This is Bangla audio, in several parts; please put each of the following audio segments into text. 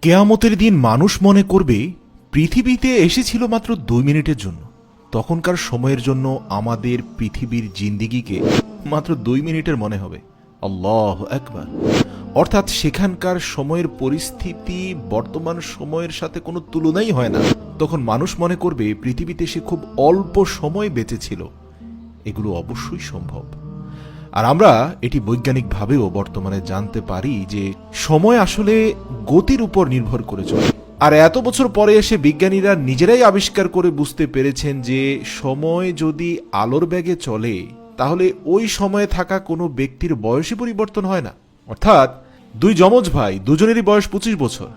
কেয়ামতের দিন মানুষ মনে করবে পৃথিবীতে এসেছিল মাত্র 2 মিনিটের জন্য। তখনকার সময়ের জন্য আমাদের পৃথিবীর জিন্দিগিকে মাত্র 2 মিনিটের মনে হবে। আল্লাহু আকবার। অর্থাৎ সেখানকার সময়ের পরিস্থিতি বর্তমান সময়ের সাথে কোনো তুলনাই হয় না। তখন মানুষ মনে করবে পৃথিবীতে সে খুব অল্প সময় বেঁচে ছিল। এগুলো অবশ্যই সম্ভব। আর আমরা এটি বৈজ্ঞানিকভাবেও বর্তমানে জানতে পারি যে সময় আসলে গতির উপর নির্ভর করে চলে। আর এত বছর পরে এসে বিজ্ঞানীরা নিজেরাই আবিষ্কার করে বুঝতে পেরেছেন যে সময় যদি আলোর বেগে চলে তাহলে ওই সময়ে থাকা কোনো ব্যক্তির বয়সই পরিবর্তন হয় না। অর্থাৎ দুই যমজ ভাই, দুজনেরই বয়স 25 বছর।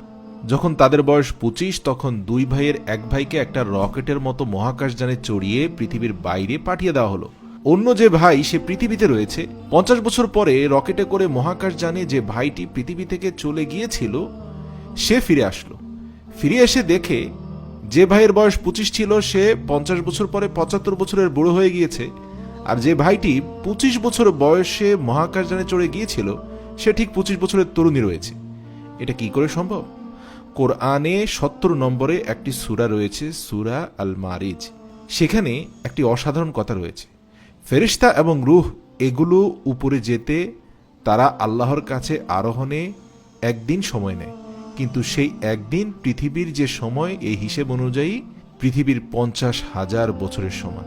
যখন তাদের বয়স 25, তখন দুই ভাইয়ের এক ভাইকে একটা রকেটের মতো মহাকাশযানে চড়িয়ে পৃথিবীর বাইরে পাঠিয়ে দেওয়া হলো। অন্য যে ভাই সে পৃথিবীতে রয়েছে। 50 বছর পরে রকেটে করে মহাকাশযানে যে ভাইটি পৃথিবী থেকে চলে গিয়েছিল সে ফিরে আসলো। ফিরে এসে দেখে যে ভাইয়ের বয়স 25 ছিল সে 50 বছর পরে 75 বছরের বুড়ো হয়ে গিয়েছে, আর যে ভাইটি 25 বছর বয়সে মহাকাশযানে চড়ে গিয়েছিল সে ঠিক 25 বছরের তরুণী রয়েছে। এটা কি করে সম্ভব? কোরআনে 70 নম্বরে একটি সূরা রয়েছে, সূরা আল মারিজ। সেখানে একটি অসাধারণ কথা রয়েছে। ফেরেশতা এবং রূহ এগুলো উপরে যেতে তারা আল্লাহর কাছে আরোহণে একদিন সময় নেয়, কিন্তু সেই একদিন পৃথিবীর যে সময় এই হিসেব অনুযায়ী পৃথিবীর 50,000 বছরের সমান।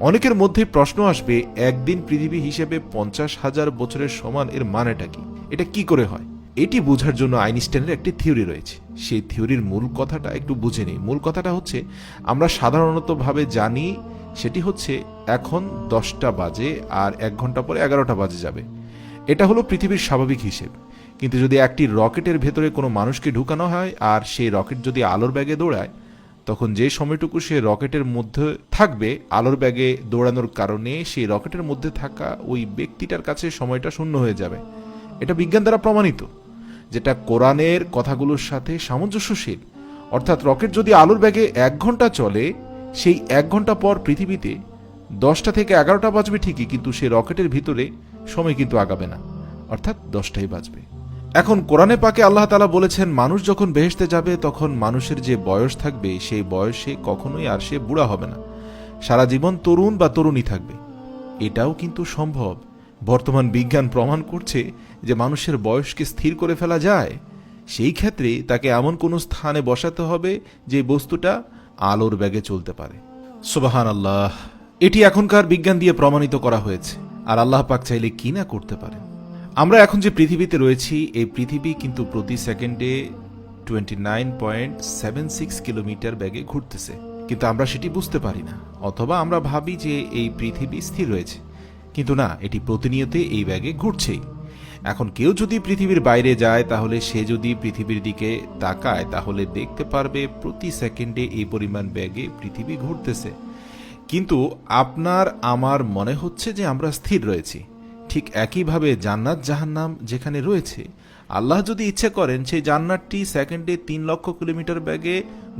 অনেকের মধ্যে প্রশ্ন আসবে, একদিন পৃথিবী হিসেবে 50,000 বছরের সমান, এর মানেটা কি? এটা কি করে হয়? এটি বোঝার জন্য আইনস্টাইনের একটি থিওরি রয়েছে। সেই থিওরির মূল কথাটা একটু বুঝে নিই। মূল কথাটা হচ্ছে, আমরা সাধারণতভাবে জানি সেটি হচ্ছে এখন 10টা বাজে আর 1 ঘন্টা পরে 11টা বাজে যাবে। এটা হলো পৃথিবীর স্বাভাবিক হিসেব। কিন্তু যদি একটি রকেটের ভেতরে কোনো মানুষকে ঢুকানো হয় আর সেই রকেট যদি আলোর ব্যাগে দৌড়ায়, তখন যে সময়টুকু সে রকেটের মধ্যে থাকবে আলোর ব্যাগে দৌড়ানোর কারণে সেই রকেটের মধ্যে থাকা ওই ব্যক্তিটার কাছে সময়টা শূন্য হয়ে যাবে। এটা বিজ্ঞান দ্বারা প্রমাণিত, যেটা কোরআনের কথাগুলোর সাথে সামঞ্জস্যশীল। অর্থাৎ রকেট যদি আলোর ব্যাগে 1 ঘন্টা চলে, সেই 1 ঘন্টা পর পৃথিবীতে 10টা থেকে 11টা বাজবে ঠিকই, কিন্তু সেই রকেটের ভিতরে সময় কিন্তু আগাবে না, অর্থাৎ 10টাই বাজবে। এখন কোরআনে পাকে আল্লাহ তাআলা বলেছেন, মানুষ যখন বেহেশতে যাবে তখন মানুষের যে বয়স থাকবে সেই বয়সে কখনোই আর সে বুড়া হবে না, সারা জীবন তরুণ বা তরুণী থাকবে। এটাও কিন্তু সম্ভব। বর্তমান বিজ্ঞান প্রমাণ করছে যে মানুষের বয়সকে স্থির করে ফেলা যায়। সেই ক্ষেত্রে তাকে এমন কোনো স্থানে বসাতে হবে যে বস্তুটা আলোর বেগে চলতে পারে। সুবহানাল্লাহ। এটি এখনকার বিজ্ঞান দিয়ে প্রমাণিত করা হয়েছে। আর আল্লাহ পাক চাইলে কি না করতে পারেন। আমরা এখন যে পৃথিবীতে রয়েছি, এই পৃথিবী কিন্তু প্রতি সেকেন্ডে 29.76 কিলোমিটার বেগে ঘুরতেছে, কিন্তু আমরা সেটি বুঝতে পারি না। অথবা আমরা ভাবি যে এই পৃথিবী স্থির রয়েছে, কিন্তু না, এটি প্রতিনিয়ত এই বেগে ঘুরছেই। এখন কেউ যদি পৃথিবীর বাইরে যায়, তাহলে সে যদি পৃথিবীর দিকে তাকায় তাহলে দেখতে পারবে প্রতি সেকেন্ডে এই পরিমাণ বেগে পৃথিবী ঘুরতেছে। কিন্তু আপনার আমার মনে হচ্ছে যে আমরা স্থির রয়েছি। ঠিক একইভাবে জান্নাত জাহান্নাম যেখানে রয়েছে, আল্লাহ যদি ইচ্ছে করেন সেই জান্নাতটি সেকেন্ডে 3 লক্ষ কিলোমিটার বেগে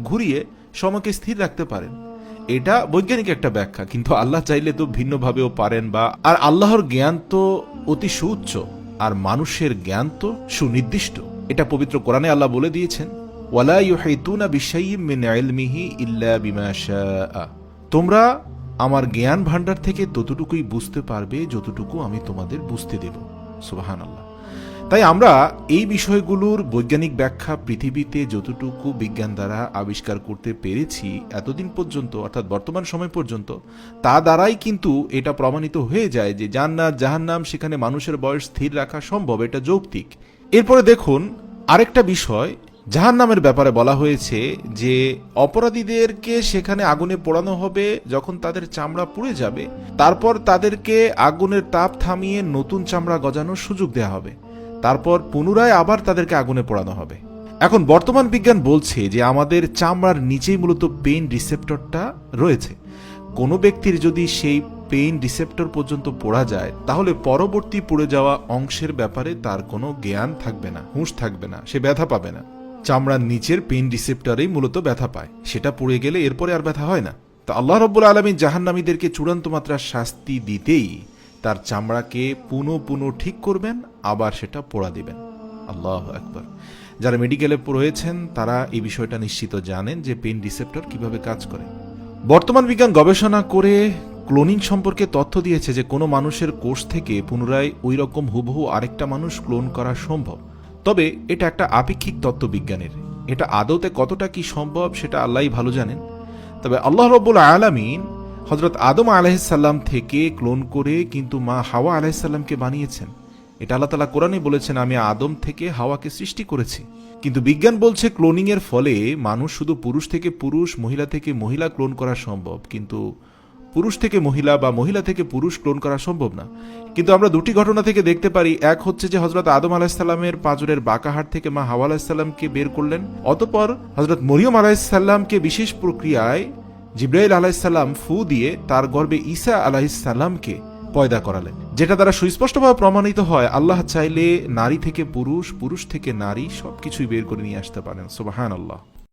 ঘুরিয়ে সময়কে স্থির রাখতে পারেন। এটা বৈজ্ঞানিক একটা ব্যাখ্যা, কিন্তু আল্লাহ চাইলে তো ভিন্নভাবেও পারেন। আর আল্লাহর জ্ঞান তো অতি সুউচ্চ, আর মানুষের জ্ঞান তো সুনির্দিষ্ট। এটা পবিত্র কোরআনে আল্লাহ বলে দিয়েছেন, ওয়ালা ইউহিতুনা বিশাইইম মিন ইলমিহি ইল্লা বিমা শাআ। তোমরা আমার জ্ঞান ভান্ডার থেকে ততটুকুই বুঝতে পারবে যতটুকু আমি তোমাদের বুঝতে দেব। সুবহানাল্লাহ। তাই আমরা এই বিষয়গুলোর বৈজ্ঞানিক ব্যাখ্যা পৃথিবীতে যতটুকু বিজ্ঞান দ্বারা আবিষ্কার করতে পেরেছি এতদিন পর্যন্ত, অর্থাৎ বর্তমান সময় পর্যন্ত, তা দ্বারাই কিন্তু এটা প্রমাণিত হয়ে যায় যে জান্নাত জাহান্নাম সেখানে মানুষের বয়স স্থির রাখা সম্ভব। এটা যৌক্তিক। এরপরে দেখুন আরেকটা বিষয়, জাহান্নামের ব্যাপারে বলা হয়েছে যে অপরাধীদেরকে সেখানে আগুনে পোড়ানো হবে যখন তাদের চামড়া পুড়ে যাবে, তারপর তাদেরকে আগুনের তাপ থামিয়ে নতুন চামড়া গজানোর সুযোগ দেওয়া হবে, তারপর পুনরায় আবার তাদেরকে আগুনে পোড়ানো হবে। এখন বর্তমান বিজ্ঞান বলছে যে আমাদের চামড়ার নিচেই মূলত পেইন রিসেপ্টরটা রয়েছে। কোনো ব্যক্তির যদি সেই পেইন রিসেপ্টর পর্যন্ত পোড়া যায়, তাহলে পরবর্তী পুড়ে যাওয়া অংশের ব্যাপারে তার কোনো জ্ঞান থাকবে না, হুঁশ থাকবে না, সে ব্যথা পাবে না। চামড়ার নিচের পেইন রিসেপ্টরেই মূলত ব্যথা পায়, সেটা পুড়ে গেলে এরপরে আর ব্যথা হয় না। তো আল্লাহ রাব্বুল আলামিন জাহান্নামীদেরকে চূড়ান্ত মাত্রার শাস্তি দিতেই তার চামড়াকে পুনঃ ঠিক করবেন, আবার সেটা পোড়া দিবেন। আল্লাহু আকবার। যারা মেডিকেলে রয়েছেন তারা এই বিষয়টা নিশ্চিত জানেন যে পেইন রিসেপ্টর কিভাবে কাজ করে। বর্তমান বিজ্ঞান গবেষণা করে ক্লোনিং সম্পর্কে তথ্য দিয়েছে যে কোনো মানুষের কোষ থেকে পুনরায় ওই রকম হুবহু আরেকটা মানুষ ক্লোন করা সম্ভব। তবে এটা একটা আপেক্ষিক তত্ত্ব বিজ্ঞানের, এটা আদৌতে কতটা কি সম্ভব সেটা আল্লাহই ভালো জানেন। তবে আল্লাহ রব্বুল আলামিন হযরত আদম আলাইহিসসালাম থেকে ক্লোন করে কিন্তু মা হাওয়া আলাইহিসসালামকে বানিয়েছেন। এটা আল্লাহ তাআলা কোরআনে বলেছেন, আমি আদম থেকে হাওয়াকে সৃষ্টি করেছি। কিন্তু বিজ্ঞান বলছে ক্লোনিং এর ফলে মানুষ শুধু পুরুষ থেকে পুরুষ, মহিলা থেকে মহিলা ক্লোন করা সম্ভব, কিন্তু পুরুষ থেকে মহিলা বা মহিলা থেকে পুরুষ ক্লোন করা সম্ভব না। কিন্তু আমরা দুটি ঘটনা থেকে দেখতে পারি, এক হচ্ছে যে হযরত আদম আলাইহিসসালামের পাঁজরের বাঁকা হাড় থেকে মা হাওয়া আলাইহিসসালামকে বের করলেন, অতঃপর হযরত মরিয়ম আলাইহিসসালামকে বিশেষ প্রক্রিয়ায় জিবরাইল আলাইহিসসালাম ফু দিয়ে তার গর্ভে ঈসা আলাইহিসসালামকে পয়দা করালেন, যেটা দ্বারা সুস্পষ্টভাবে প্রমাণিত হয় আল্লাহ চাইলে নারী থেকে পুরুষ, পুরুষ থেকে নারী সবকিছুই বের করে নিয়ে আসতে পারেন। সুবহানাল্লাহ।